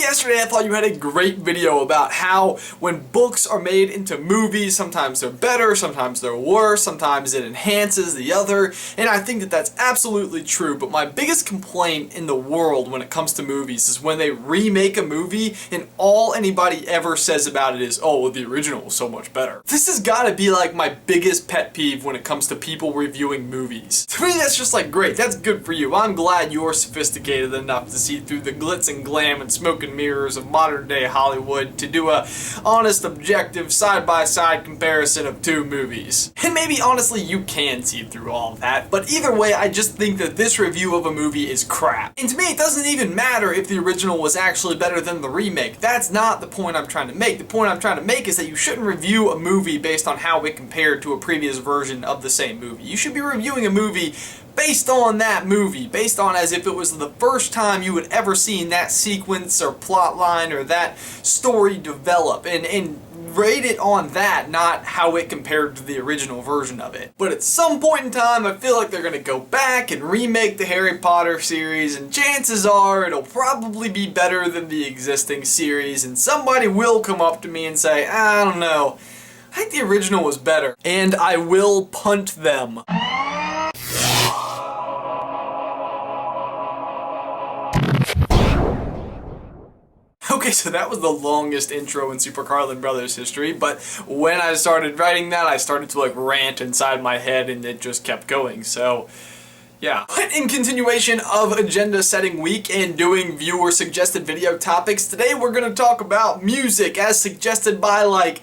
yesterday I thought you had a great video about how when books are made into movies, sometimes they're better, sometimes they're worse, sometimes it enhances the other, and I think that that's absolutely true, but my biggest complaint in the world when it comes to movies is when they remake a movie and all anybody ever says about it is, oh, well, the original was so much better. This has got to be like my biggest pet peeve when it comes to people reviewing movies. To me, that's just like, great, that's good for you. I'm glad you're sophisticated enough to see through the glitz and glam and smoke and mirrors of modern day Hollywood to do a honest, objective, side-by-side comparison of two movies. And maybe honestly you can see through all of that, but either way I just think that this review of a movie is crap. And to me it doesn't even matter if the original was actually better than the remake. That's not the point I'm trying to make. The point I'm trying to make is that you shouldn't review a movie based on how it compared to a previous version of the same movie. You should be reviewing a movie based on that movie, based on as if it was the first time you had ever seen that sequence or plot line or that story develop, and rate it on that, not how it compared to the original version of it. But at some point in time, I feel like they're gonna go back and remake the Harry Potter series, and chances are it'll probably be better than the existing series, and somebody will come up to me and say, I don't know, I think the original was better. And I will punt them. Okay, so that was the longest intro in Super Carlin Brothers history, but when I started writing that, I started to like rant inside my head and it just kept going, so yeah. But in continuation of agenda setting week and doing viewer suggested video topics, today we're gonna talk about music as suggested by like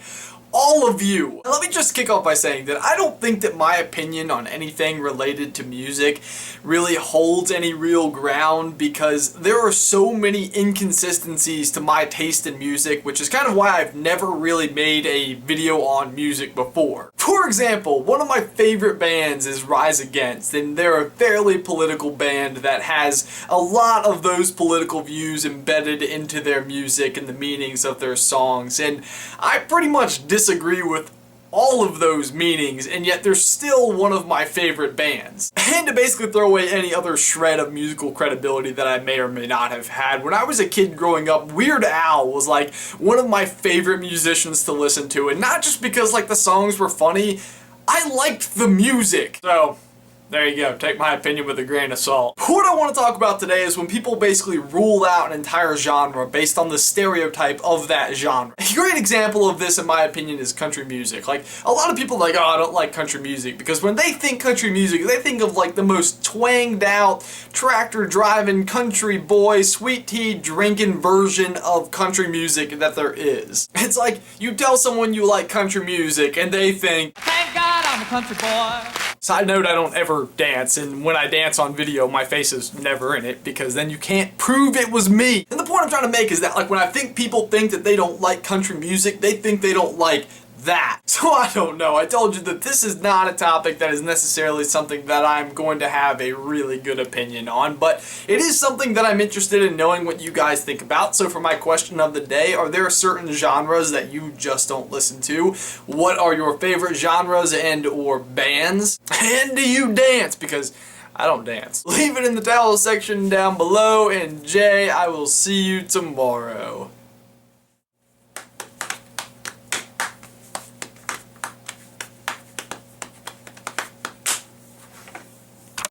all of you. And let me just kick off by saying that I don't think that my opinion on anything related to music really holds any real ground, because there are so many inconsistencies to my taste in music, which is kind of why I've never really made a video on music before. For example, one of my favorite bands is Rise Against, and they're a fairly political band that has a lot of those political views embedded into their music and the meanings of their songs, and I pretty much disagree with all of those meanings, and yet they're still one of my favorite bands. And to basically throw away any other shred of musical credibility that I may or may not have had, when I was a kid growing up, Weird Al was like one of my favorite musicians to listen to, and not just because like the songs were funny, I liked the music. So there you go, take my opinion with a grain of salt. What I want to talk about today is when people basically rule out an entire genre based on the stereotype of that genre. A great example of this, in my opinion, is country music. Like, a lot of people are like, oh, I don't like country music, because when they think country music, they think of like the most twanged out, tractor driving, country boy, sweet tea drinking version of country music that there is. It's like, you tell someone you like country music and they think, thank God I'm a country boy. Side note, I don't ever dance, and when I dance on video, my face is never in it, because then you can't prove it was me. And the point I'm trying to make is that, like, when I think people think that they don't like country music, they think they don't like that. So I don't know. I told you that this is not a topic that is necessarily something that I'm going to have a really good opinion on, but it is something that I'm interested in knowing what you guys think about. So for my question of the day, are there certain genres that you just don't listen to? What are your favorite genres and or bands? And do you dance? Because I don't dance. Leave it in the towel section down below, and Jay, I will see you tomorrow.